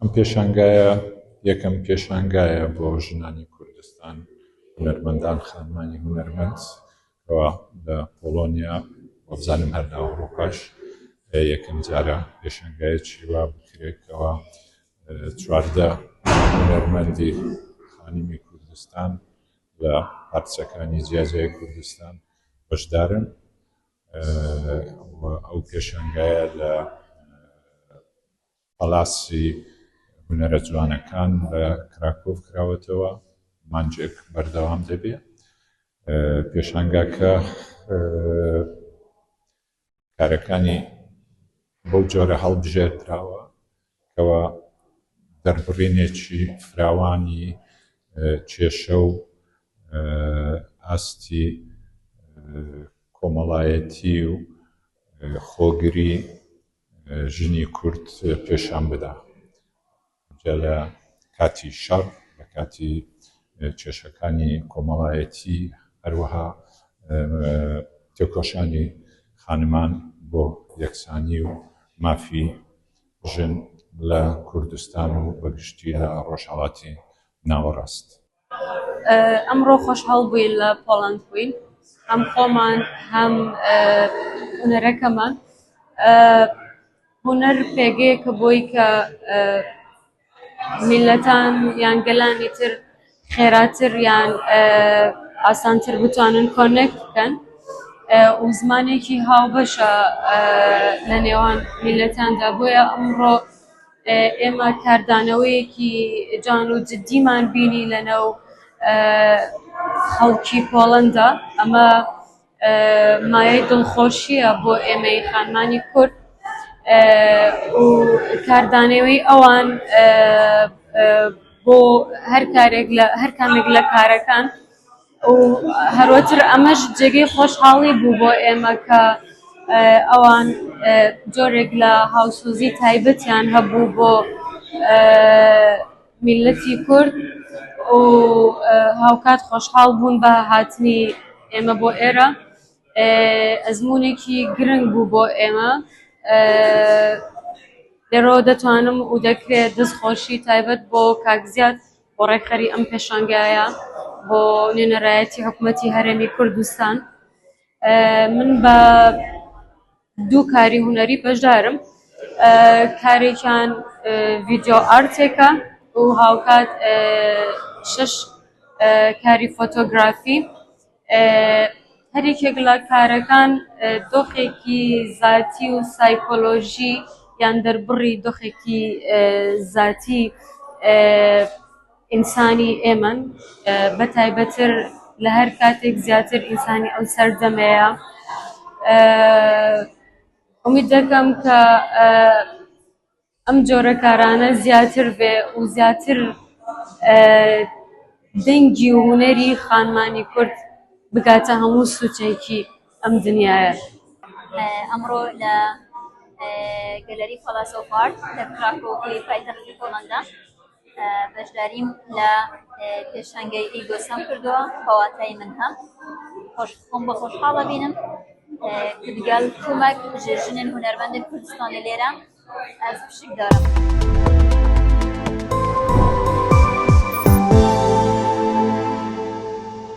ئەم پێشانگایە یەکەم پێشانگایە بۆ ژنانی کوردستان هونەرمەندان خانمانی هونەرمەند کەوا لە پۆڵۆنیا وەبزانم هەر لە ئەوڕۆپاش یەکەم جارە پێشانگایەکی وا بکرێتەوە چواردە هونەرمەندی خانمی کوردستان لە پارچەکانی جیاجای کوردستان بەشدارن. ئەو پێشانگایە لە پەڵاسی هونەرە جوانەکان لە کراکۆڤ کراوەتەوە، مانجێک بەردەوام دەبێت. پێشانگاکە کارەکانی بەو جۆرە هەڵبژێردراوە کەوا دەربڕینێکی فراوانی کێشە و ئاستی کۆمەڵایەتی و خۆگری ژنی کورد پێشان بدا لە کاتی شەڕ، لە کاتی کێشەکانی کۆمەڵایەتی، هەروەها تێکۆشانی خانمان بۆ یەکسانی و مافی ژن لە کوردستان و بەگشتی لە ڕۆژهەڵاتی ناوەڕاست. ئەمڕۆ خۆشحاڵ بووین لە پۆڵەند بووین، هەم خۆمان هەم هونەرەکەمان. هونەر پێگەیەکە بۆی کە میلەتان یان گەلانی تر خێراتر یان ئاسانتر بتوانن کۆنێکت بکەن و زمانێکی هاوبەشە لە نێوان میلەتاندا. بۆیە ئەمڕۆ ئێمە کاردانەوەیەکی جان و جددیمان بینی لەنەو خەڵکی پۆڵەندا. ئەمە مایەی دڵخۆشیە بۆ ئێمەی خانمانی کورد و کاردانەوەی ئەوان بۆ هەر کامێک لە کارەکان و هەروەتر ئەمەش جێگەی خۆشحاڵی بوو بۆ ئێمە کە ئەوان جۆرێک لە هاوسۆزی تایبەتیان هەبوو بۆ میلەتی کورد و هاوکات خۆشحاڵ بوون بە هاتنی ئێمە بۆ ئێرە. ئەزموونێکی گرنگ بوو بۆ ئێمە. لێرەوە دەتوانم و دەکرێت دەستخۆشی تایبەت بۆ کاکزیاد بۆ ڕێکخەری ئەم پێشانگایە بۆ نوێنەرایەتی حکوومەتی هەرێمی کوردستان. من بە دوو کاری هونەری بەشدارم، کارێکیان ڤیدیۆ ئارتێکە و هاوکات 6 کاری فۆتۆگرافی. هەرێکێک لە کارەکان دۆخێکی زاتی و سایکۆلۆژی یان دەربڕی دۆخێکی زاتی ئینسانی ئێمەن، بەتایبەتر لە هەر کاتێک زیاتر ئینسانی ئەو سەردەمەیە. ئومید دەکەم کە ئەم جۆرە کارانە زیاتر بێ و زیاتر دەنگی و هونەری خانمانی کورد بگاتە هەموو سوچێکی ئەم دنیاە. ئەمڕۆ لە گەلەری پالاس ئۆف ئارت لە کراکۆڤی پایتەختی پۆڵەندا بەشداریم لە پێشانگای ئیگۆسەم کردووە بەواتای من هەم خۆم بە خۆشحاڵە بینم کە دەگەڵ کومەک ژنên هونەرمەندên کوردستانی لێرە ئەز پشک دارم.